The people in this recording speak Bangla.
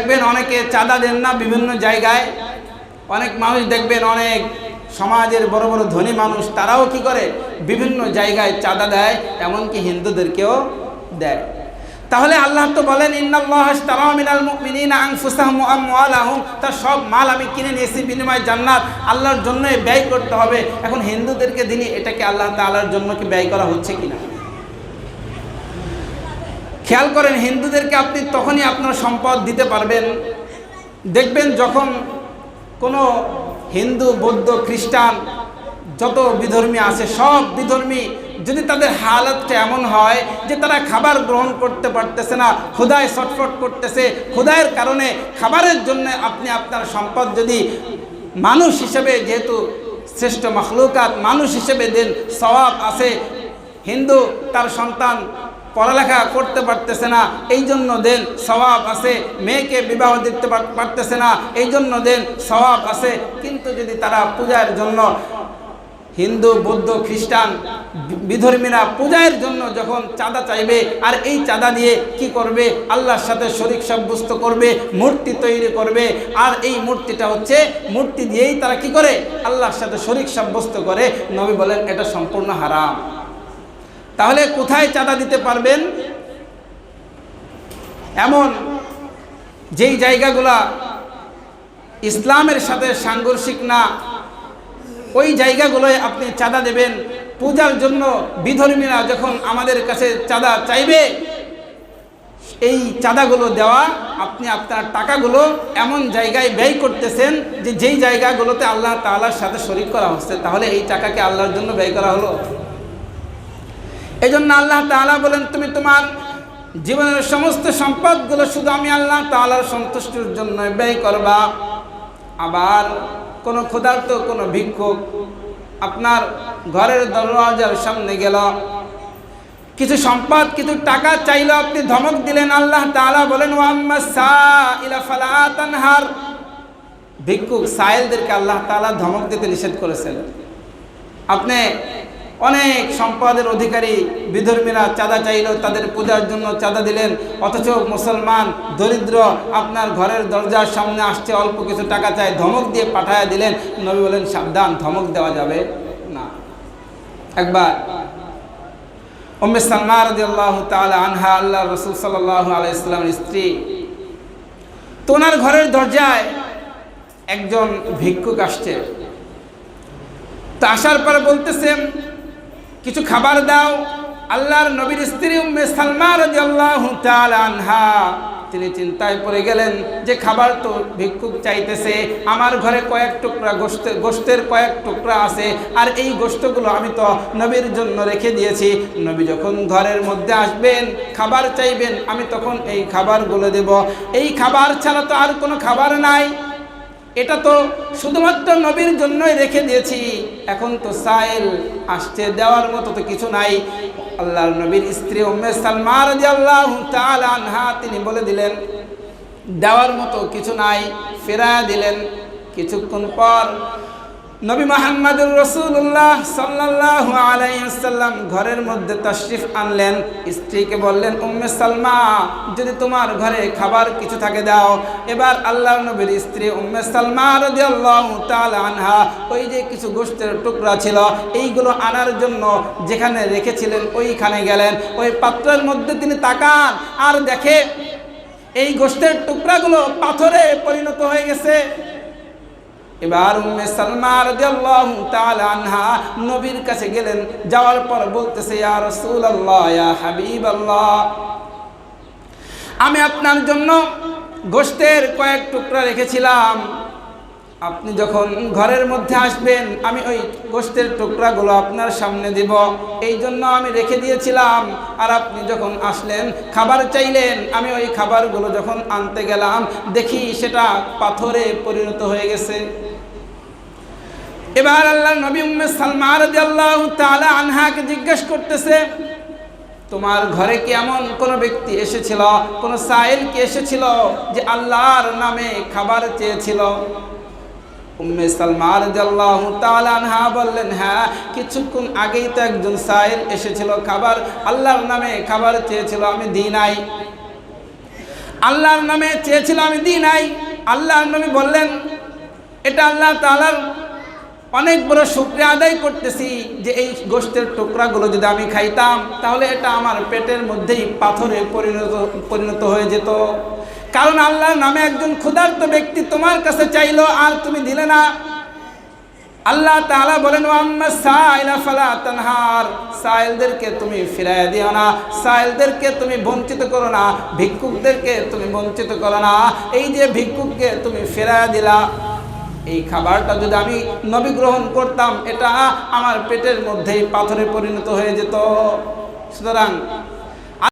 দেখবেন অনেকে চাঁদা দেন না বিভিন্ন জায়গায়। অনেক মানুষ দেখবেন, অনেক সমাজের বড় বড় ধনী মানুষ, তারাও কি করে বিভিন্ন জায়গায় চাঁদা দেয়, এমনকি হিন্দুদেরকেও দেয়। তাহলে আল্লাহ তো বলেন ইন্নাল্লাহা আশতারা মিনাল মুমিনিনা আনফুসাহুম ওয়া আমওয়ালাহুম, তার সব মাল আমি কিনে নিয়েছি, বিনিময়ে জান্নাত আল্লাহর জন্য ব্যয় করতে হবে। এখন হিন্দুদেরকে দিনই এটাকে আল্লাহ তাআলার জন্য কি ব্যয় করা হচ্ছে কিনা খেয়াল করেন। হিন্দুদেরকে আপনি তখনই আপনার সম্পদ দিতে পারবেন, দেখবেন যখন কোনো হিন্দু, বৌদ্ধ, খ্রিস্টান যত বিধর্মী আছে, সব বিধর্মী যদি তাদের হালতটা এমন হয় যে তারা খাবার গ্রহণ করতে পারতেছে না, ক্ষুধায় ছটফট করতেছে, ক্ষুধায়ের কারণে খাবারের জন্য আপনি আপনার সম্পদ যদি মানুষ হিসেবে, যেহেতু শ্রেষ্ঠ মাখলুকাত, মানুষ হিসেবে দেন, সওয়াব আছে। হিন্দু তার সন্তান পড়ালেখা করতে পারতেছে না, এই জন্য দেন, সওয়াব আছে। মেয়েকে বিবাহ দিতে পারতেছে না, এই জন্য দেন, সওয়াব আছে। কিন্তু যদি তারা পূজার জন্য, হিন্দু, বৌদ্ধ, খ্রিস্টান বিধর্মীরা পূজার জন্য যখন চাঁদা চাইবে, আর এই চাঁদা দিয়ে কি করবে, আল্লাহর সাথে শরীক সাব্যস্ত করবে, মূর্তি তৈরি করবে। আর এই মূর্তিটা হচ্ছে, মূর্তি দিয়েই তারা কি করে, আল্লাহর সাথে শরীক সাব্যস্ত করে। নবী বলেন এটা সম্পূর্ণ হারাম। তাহলে কোথায় চাঁদা দিতে পারবেন? এমন যেই জায়গাগুলা ইসলামের সাথে সাংঘর্ষিক না, ওই জায়গাগুলোয় আপনি চাঁদা দেবেন। পূজার জন্য বিধর্মীরা যখন আমাদের কাছে চাঁদা চাইবে, এই চাঁদাগুলো দেওয়া, আপনি আপনার টাকাগুলো এমন জায়গায় ব্যয় করতেছেন যে যেই জায়গাগুলোতে আল্লাহ তাআলার সাথে শরীক করা হচ্ছে। তাহলে এই টাকাকে আল্লাহর জন্য ব্যয় করা হলো? এই জন্য আল্লাহ তাআলা বলেন, তুমি তোমার জীবনের সমস্ত সম্পদগুলো শুধু আমি আল্লাহ তাআলার সন্তুষ্টির জন্য ব্যয় করবা। আবার কোনো ক্ষুধার্ত কোনো ভিক্ষুক আপনার ঘরের দরওয়াজার সামনে গেল, কিছু সম্পদ, কিছু টাকা চাইলো, আপনি ধমক দিলেন। আল্লাহ তাআলা বলেন ওয়া আম্মাস সাইলা ফালা তানহার, ভিক্ষুক সাইলদেরকে আল্লাহ তাআলা ধমক দিতে নিষেধ করেছেন। আপনি অনেক সম্পদের অধিকারী বিধর্মীরা চাঁদা চাইলো, তাদের পূজার জন্য চাঁদা দিলেন, অথচ মুসলমান দরিদ্র আপনার ঘরের দরজার সামনে আসছে, অল্প কিছু টাকা চাই, ধমক দিয়ে পাঠায়া দিলেন। নবী বলেন সাবধান, ধমক দেওয়া যাবে না। একবার উম্মে সালমা রাদিয়াল্লাহু তাআলা আনহা, আল্লাহর রাসূল সাল্লাল্লাহু আলাইহি ওয়াসাল্লামের স্ত্রী, তো ওনার ঘরের দরজায় একজন ভিক্ষুক আসছে। তো আসার পরে বলতেছেন কিছু খাবার দাও। আল্লাহর নবীর স্ত্রী উম্মে সালমা রাদিয়াল্লাহু তাআলা আনহা, তিনি চিন্তায় পড়ে গেলেন যে খাবার তো ভিক্ষুক চাইতেছে, আমার ঘরে কয়েক টুকরা গোশতের কয়েক টুকরা আছে, আর এই গোশতগুলো আমি তো নবীর জন্য রেখে দিয়েছি। নবী যখন ঘরের মধ্যে আসবেন, খাবার চাইবেন, আমি তখন এই খাবারগুলো দেব। এই খাবার ছাড়া তো আর কোনো খাবার নাই, এটা তো শুধুমাত্র নবীর জন্যই রেখে দিয়েছি। এখন তো সাইল আসছে, দেওয়ার মতো তো কিছু নাই। আল্লাহর নবীর স্ত্রী উম্মে সালমা রাদিয়াল্লাহু তাআলা আনহা, তিনি বলে দিলেন দেওয়ার মতো কিছু নাই, ফেরায়া দিলেন। কিছুক্ষণ পর নবী মুহাম্মদুর রাসূলুল্লাহ সাল্লাল্লাহু আলাইহি ওয়াসাল্লাম ঘরের মধ্যে তাশরিফ আনলেন। স্ত্রীকে বললেন, উম্মে সালমা, যদি তোমার ঘরে খাবার কিছু থাকে দাও। এবার আল্লাহর নবীর স্ত্রী উম্মে সালমা রাদিয়াল্লাহু তাআলা আনহা ওই যে কিছু গোশতের টুকরা ছিল, এইগুলো আনার জন্য যেখানে রেখেছিলেন ওইখানে গেলেন। ওই পাত্রের মধ্যে তিনি তাকান, আর দেখে এই গোশতের টুকরাগুলো পাথরে পরিণত হয়ে গেছে। এবার উম্মে সালমা রাদিয়াল্লাহু তাআলা আনহা নবীর কাছে গেলেন, যাওয়ার পর বলতেছে, ইয়া রাসূলুল্লাহ, ইয়া হাবিবাল্লাহ, আমি আপনার জন্য গোশতের কয়েক টুকরা রেখেছিলাম, আপনি যখন ঘরের মধ্যে আসবেন আমি ওই গোশতের টুকরাগুলো আপনার সামনে দিব, এই জন্য আমি রেখে দিয়েছিলাম। আর আপনি যখন আসলেন, খাবার চাইলেন, আমি ওই খাবারগুলো যখন আনতে গেলাম, দেখি সেটা পাথরে পরিণত হয়ে গেছে। এবার আল্লাহর নবী উম্মে সালমা রাদিয়াল্লাহু তাআলা আনহাকে জিজ্ঞেস করতেছে, তোমার ঘরে কি এমন কোনো ব্যক্তি এসেছিল, কোনো সাইল কি এসেছিল যে আল্লাহর নামে খাবার চেয়েছিল? উম্মে সালমা রাদিয়াল্লাহু তাআলা আনহা বললেন, হ্যাঁ, কিছুক্ষণ আগেই তো একজন সাইল এসেছিল, খাবার আল্লাহর নামে খাবার চেয়েছিল, আমি দিই নাই। আল্লাহর নামে চেয়েছিল, আমি দিই নাই। আল্লাহর নবী বললেন, এটা আল্লাহ তাআলার অনেক বড় শুকরিয়া আদায় করতেছি যে এই গোশতের টুকরাগুলো যদি আমি খাইতাম তাহলে এটা আমার পেটের মধ্যেই পাথরে পরিণত হয়ে যেত। কারণ আল্লাহর নামে একজন ক্ষুধার্ত ব্যক্তি তোমার কাছে চাইলো আর তুমি দিলে না। আল্লাহ তাআলা বলেন, ওয়াম্মা সাইলা ফালা তানহার, সাইলদেরকে তুমি ফিরাইয়া দিও না, সাইলদেরকে তুমি বঞ্চিত করো না, ভিক্ষুকদেরকে তুমি বঞ্চিত করো না। এই যে ভিক্ষুককে তুমি ফিরাইয়া দিলা, এই খাবারটা যদি আমি নবী গ্রহণ করতাম এটা আমার পেটের মধ্যেই পাথরে পরিণত হয়ে যেত। সুতরাং